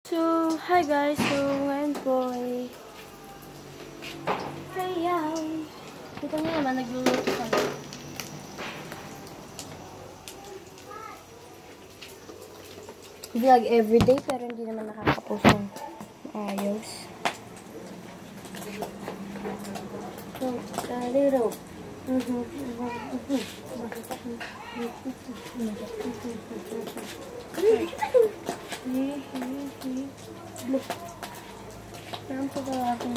So, hi guys. So, ngayon po ay kaya kita nyo naman, nagluluto kami. Vlog everyday pero hindi naman nakakapost ng ayos. So, little. Parang pa ba ako?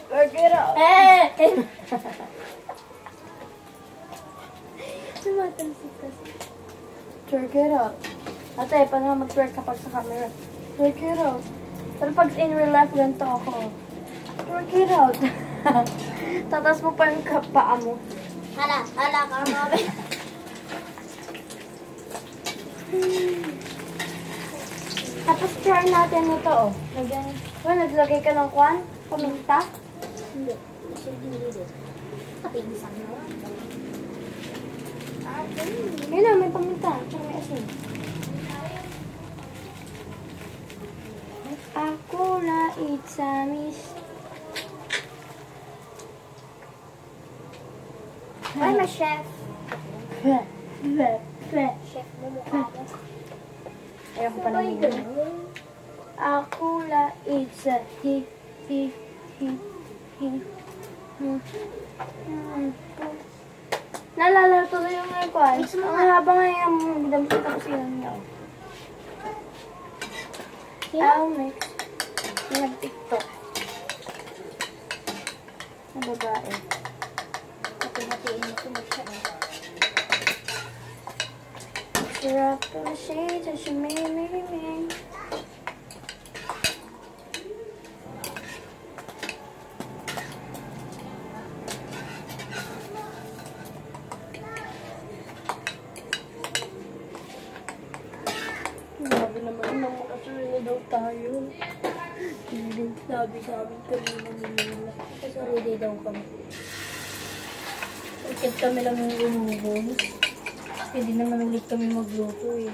Work it out! Tumatalsik kasi. Work it out. Ate, paano mag-work kapag sa camera? Work it out. Pero pag in real life, ganito ako. Work it out. Tatas mo pa yung paa mo. Hala ka mga Tapos try natin ito, oh. Naglagay ka ng kwan? Paminta? Hindi. Hindi. Papigisan mo. Yun na, may paminta. Tsaka may asin. Ako na itsamis. I'm a chef. Chef mo mukha mo. Ayoko pa naman yun. Ako la itsa hi. Nalala tuloy yung may kwan. Ang haba nga yung damit tapos yun niya. I'll mix. Nag-tiktok. Na babae. Hati-hatiin mo ito siya. Sarap ang shades as you may. Sabi naman nang makasuli daw tayo. Hindi sabi sa amin kanina nila. Kasi ready daw kami. Ikit kami lang yung lumubong. Hindi naman ulit kami magluto eh.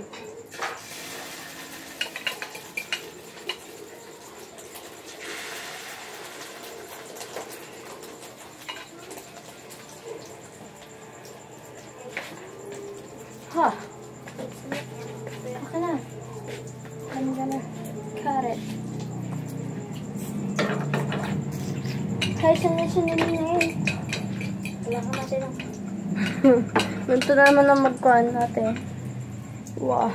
Ha! Baka na. I'm gonna cut it. Kahit sunod-sunod na yun. Wala ka masinang. Ito na naman ang magkuhan natin. Wow.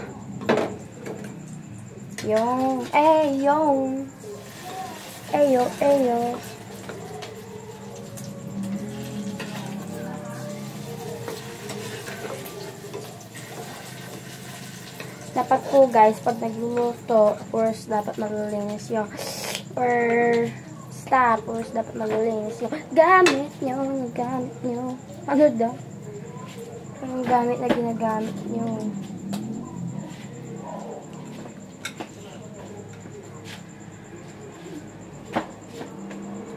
Yung. Yung. Eyo. Dapat po guys, pag nagluluto, of course, dapat maglilinis yung dapat maglilinis yung gamit nyo. Ano daw? Yung gamit na ginagamit nyo.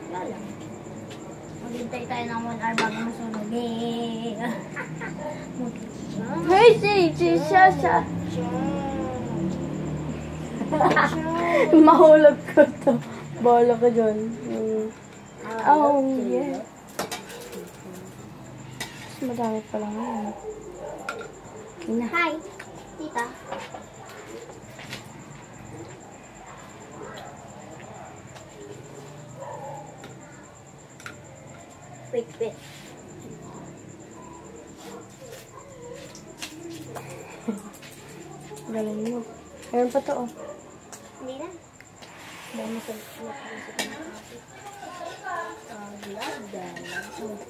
Wala. Maghintay tayo ng 1 hour bago masunog. Hey, si Shasha! Mahulog ko to. Bola ka dyan. Oh, yeah. Madami pa lang ngayon. Okay na. Hi, tita. Wait. Galing mo. Meron pa to, oh. Hindi na. Dahil masarap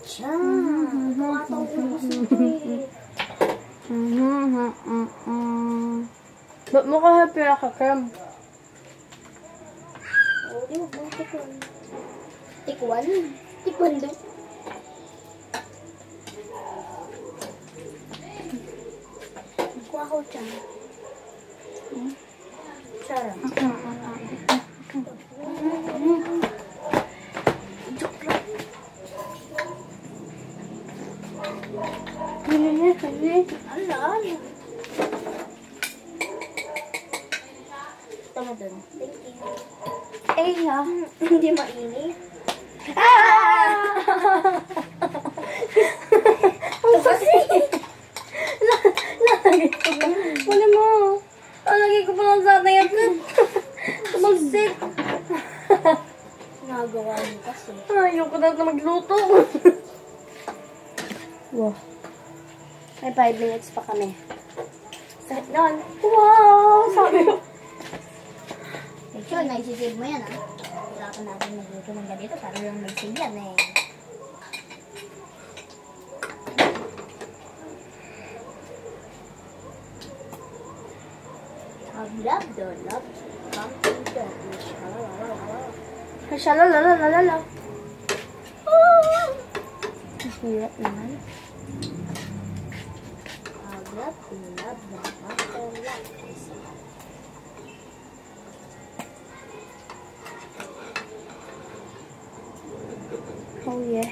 siya. Ba't mo ka happy nakakram? Di mo ba tikwan? Tikwan? Tikwan do? Kuha ko dyan. Sarap. Ala. Tama dun. Thank you. Eh, ha? Hindi mainit. Ang sakit! Lagi ko pa. Muli mo. Lagi ko pa lang sa atin at tumagsik. Nagawa mo kasi. Ayoko na magluto. Wow. May 5 minutes pa kami. Sakit nun. Wow! Sabi mo. Sure, naisisave mo yan, ah. Kailangan natin magluto ng ganito para lang mag-save yan, eh. Love the love. Something that is Shalalala. Ang hirap naman. love the love the something that is Oh yeah.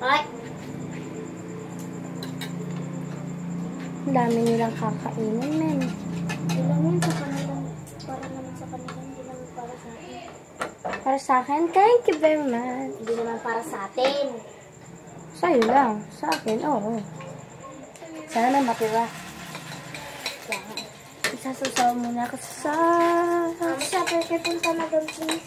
Ay! Ang dami nilang kakainin, men. Ilang yun sa kanila. Para naman sa kanila. Hindi naman para sa atin. Para sa akin, thank you very much. Hindi naman para sa atin. Sa'yo lang. Sa akin, oo. Sana may matira. Kaya. Isasasaw muna ako sa... Sa pwede punta na doon, please.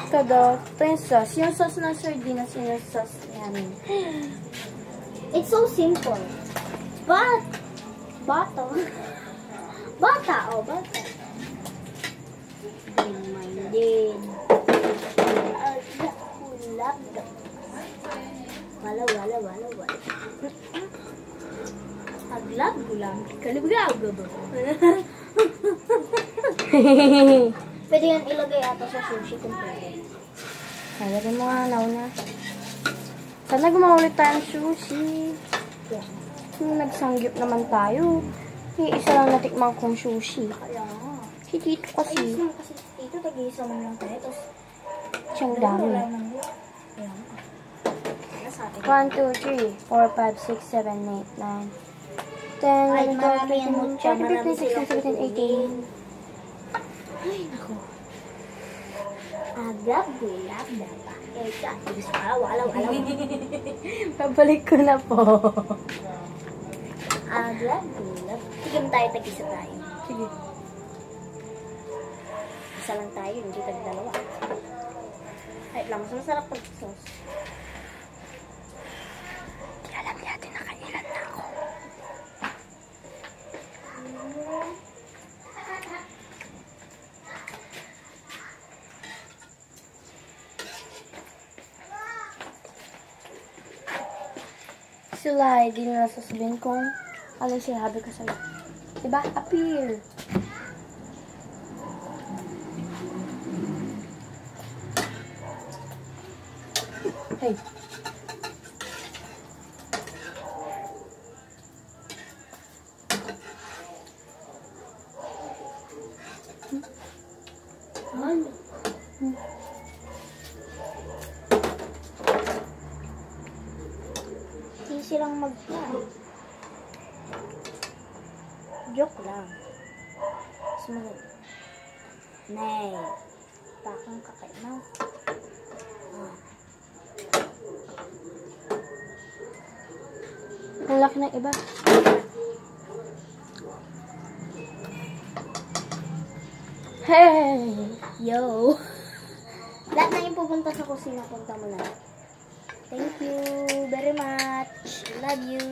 Ito daw. Ito yung sauce. Yung sauce ng sardinas, yung sauce namin. It's so simple. But, bata. Bata, oh, bata. Green-minded. Love them. Wala. Aglab gulam. Kalibgab ba? Pwede yan ilagay ata sa sushi kung pwede. Kaya rin mo nga, nauna. Sana gumawa ulit tayong sushi. Yeah. Nagsanggip naman tayo. Isa lang natikman kong sushi. Kaya nga. Si Tito kasi. Ayos lang kasi dito, tag-iisa mo lang tayo. Tapos, Siyang dami. wala nang yun. Kaya nga. Nasa atin. 1, 2, 3, 4, 5, 6, 7, 8, 9, 10, Ay, 11, marami 12, yan, 13, Mucha. 14, Marami 15, silang 16, 17, 18. Ay, naku. Agab, gulab, dapa. Eh, guys, wala. Pabalik ko na po. Agab, gulab. Tigam tayo, tag-isa tayo. Sige. Isa lang tayo, hindi tag-dalawa. Ay, lang, mas masarap pag-sauce. Alam natin nakailan na ako. Sila, hindi nila sasabihin kung ano yung sinabi ko sa'yo. Diba? Appear. Hey. Ano? Easy lang mag-fly. Joke lang. Sumunod. Nay. Takang kakainaw. Ang laki ng iba. Hey! Yo! Lahat na yung pupunta sa kusina, punta mo na. Thank you very much. Love you.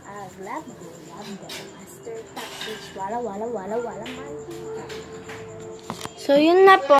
I love you. Love the master touch. Wala, man. So, yun na po.